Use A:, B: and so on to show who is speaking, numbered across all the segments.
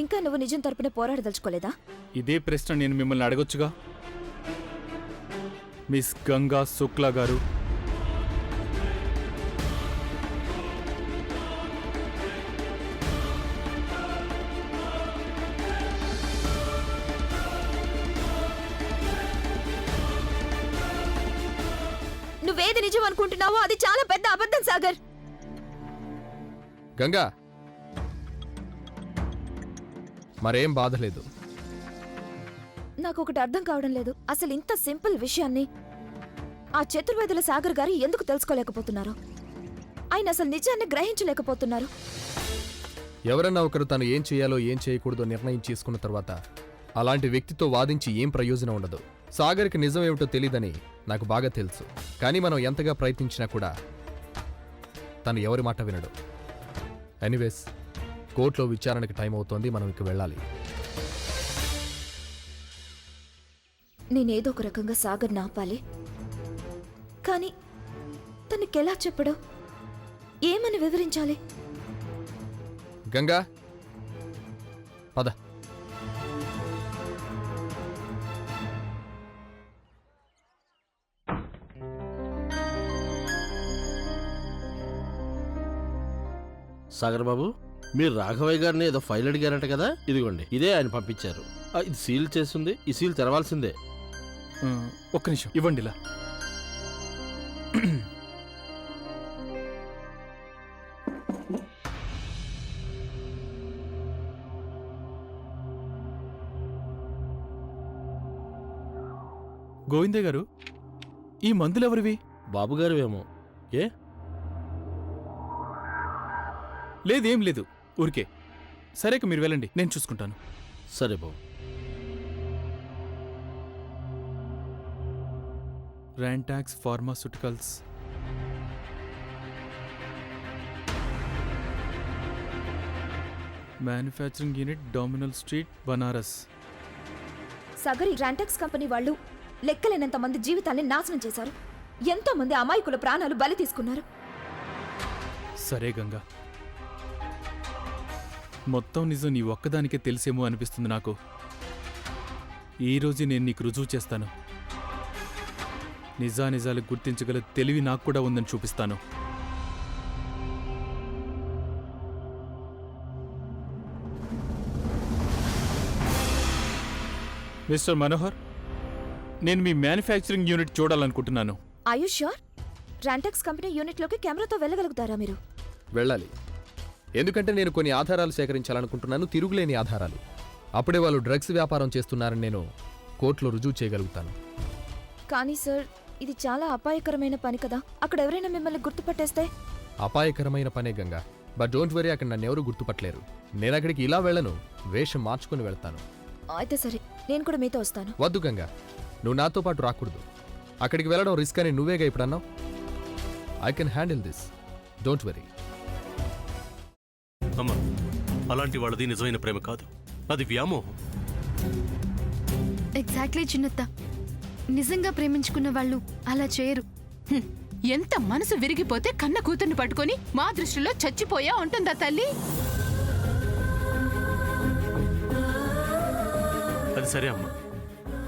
A: ఇంకా నువ్వు నిజం తరపున పోరాడదలుచుకోలేదా?
B: ఇదే ప్రశ్న నేను మిమ్మల్ని అడగొచ్చుగా మిస్ గంగా శుక్లా గారు.
A: నువ్వేది నిజం అనుకుంటున్నావో అది చాలా పెద్ద అబద్ధం సాగర్.
C: గంగా, మరేం బాధలేదు.
A: నాకు ఒకటి అర్థం కావడం లేదు. అసలు ఇంత సింపుల్ విషయాన్ని ఆ చతుర్వేదుల సాగర్ గారు ఎందుకు తెలుసుకోలేకపోతున్నారు? ఆయన అసలు నిజాన్ని గ్రహించలేకపోతున్నారు.
C: ఎవరన్నా ఒకరు తను ఏం చేయాలో ఏం చేయకూడదో నిర్ణయం చేసుకున్న తర్వాత అలాంటి వ్యక్తితో వాదించి ఏం ప్రయోజనం ఉండదు. సాగర్కి నిజం ఏమిటో తెలీదని నాకు బాగా తెలుసు. కానీ మనం ఎంతగా ప్రయత్నించినా కూడా తను ఎవరి మాట వినడు. ఎనీవేస్, కోర్టులో విచారణకి టైం అవుతోంది. మనం ఇక వెళ్ళాలి.
A: నేనేదో ఒక రకంగా సాగర్ నాపాలి. కానీ తనకెలా చెప్పడం, ఏమని వివరించాలి?
C: గంగా, పద.
D: సాగర్ బాబు, మీరు రాఘవయ్య గారిని ఏదో ఫైల్ అడిగారంట కదా, ఇదిగోండి, ఇదే ఆయన పంపించారు. ఇది సీల్ చేస్తుంది, ఈ సీల్ తెరవాల్సిందే.
B: ఒక్క నిమిషం ఇవ్వండి. ఇలా గోవిందే గారు, ఈ మందులెవరివి?
D: బాబుగారివేమో. ఏ
B: లేదేం లేదు, ఊరికే. సరేక మీరు వెళ్ళండి, నేను చూసుకుంటాను.
D: సరే బాబు.
B: ర్యాంటాక్స్ ఫార్మాస్యూటికల్స్, మ్యానుఫ్యాక్చరింగ్ యూనిట్, డామినల్ స్ట్రీట్, బనారస్.
A: సాగర్, ఈ ర్యాంటాక్స్ కంపెనీ వాళ్ళు లెక్కలేనంత మంది జీవితాల్ని నాశనం చేశారు. ఎంతో మంది అమాయకుల ప్రాణాలు బలి తీసుకున్నారు.
B: సరే గంగా, మొత్తం నిజం నీ ఒక్కదానికే తెలిసేమో అనిపిస్తుంది నాకు. ఈరోజు నేను నీకు రుజువు చేస్తాను. నిజానిజాలు గుర్తించగల తెలివి నాకు కూడా ఉందని చూపిస్తాను. మిస్టర్ మనోహర్, నేను మీ మ్యానుఫ్యాక్చరింగ్ యూనిట్ చూడాలనుకుంటున్నాను.
A: Are you sure? Rantax company యూనిట్లోకి కెమెరాతో వెళ్ళగలుగుతారా మీరు?
C: వెళ్ళాలి. ఎందుకంటే నేను కొన్ని ఆధారాలు సేకరించాలనుకుంటున్నాను, తిరుగులేని ఆధారాలు. అప్పుడే వాళ్ళు డ్రగ్స్ వ్యాపారం చేస్తున్నారని నేను కోర్టులో రుజువు చేయగలుగుతాను.
A: కానీ సార్, ఇది చాలా అపాయకరమైన పని కదా. అక్కడ ఎవరైనా మిమ్మల్ని గుర్తుపట్టేస్తే?
C: అపాయకరమైన పనే గంగా, బట్ డోంట్ వరీ, అక్కడ నన్ను ఎవరు గుర్తుపట్టలేరు. నేను అక్కడికి ఇలా వెళ్ళను, వేషం మార్చుకుని వెళ్తాను.
A: అయితే సరే, నేను కూడా మీతో వస్తాను.
C: వద్దు గంగా, నువ్వు నాతో పాటు రాకూడదు. అక్కడికి వెళ్ళడం రిస్క్ అని నువ్వేగా ఇప్పుడన్నావు. I can handle this, don't worry.
E: అమ్మా, అలాంటి వాళ్ళది నిజమైన ప్రేమ కాదు, అది వ్యామోహం.
F: ఎగ్జాక్ట్లీ చిన్నత్త, నిజంగా ప్రేమించుకున్న వాళ్ళు అలా చేయరు.
G: ఎంత మనసు విరిగిపోతే కన్న కూతుర్ని పట్టుకొని మా దృష్టిలో చచ్చిపోయా ఉంటుందా తల్లి?
E: అది సరే అమ్మా,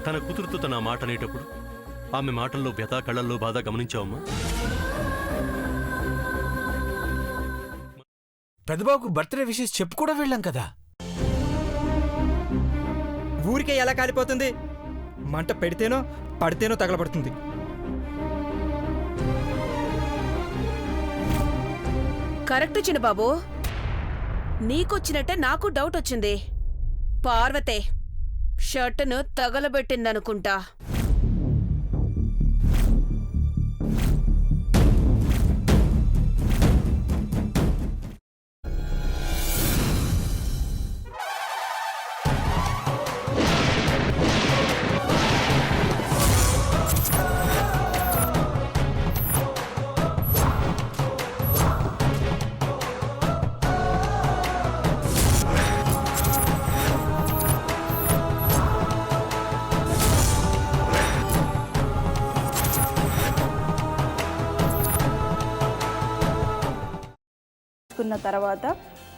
E: తన కూతురుతో తన మాట అనేటప్పుడు ఆమె మాటల్లో వ్యథ, కళ్ళల్లో బాధ గమనించావమ్మా?
H: పెద్దబాబుకు బర్త్డే విషెస్ చెప్పు కూడా వెళ్ళాం కదా.
I: ఊరికే ఎలా కాలిపోతుంది? మంట పెడితేనో పడితేనో తగలబడుతుంది.
J: కరెక్ట్ చిన్నబాబు, నీకొచ్చినట్టే నాకు డౌట్ వచ్చింది. పార్వతే షర్టును తగలబెట్టిందనుకుంటా.
K: తర్వాత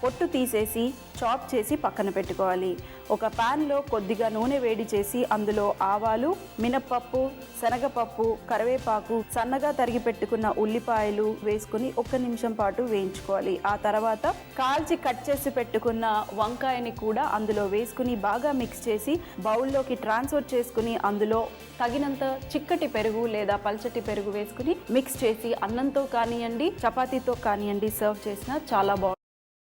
K: పొట్టు తీసేసి చాప్ చేసి పక్కన పెట్టుకోవాలి. ఒక ప్యాన్లో కొద్దిగా నూనె వేడి చేసి అందులో ఆవాలు, మినప్పప్పు, శనగపప్పు, కరివేపాకు, సన్నగా తరిగి పెట్టుకున్న ఉల్లిపాయలు వేసుకుని 1 నిమిషం పాటు వేయించుకోవాలి. ఆ తర్వాత కాల్చి కట్ చేసి పెట్టుకున్న వంకాయని కూడా అందులో వేసుకుని బాగా మిక్స్ చేసి బౌల్లోకి ట్రాన్స్ఫర్ చేసుకుని అందులో తగినంత చిక్కటి పెరుగు లేదా పల్చటి పెరుగు వేసుకుని మిక్స్ చేసి అన్నంతో కానివ్వండి, చపాతీతో కానివ్వండి సర్వ్ చేసినా చాలా బాగుంటుంది.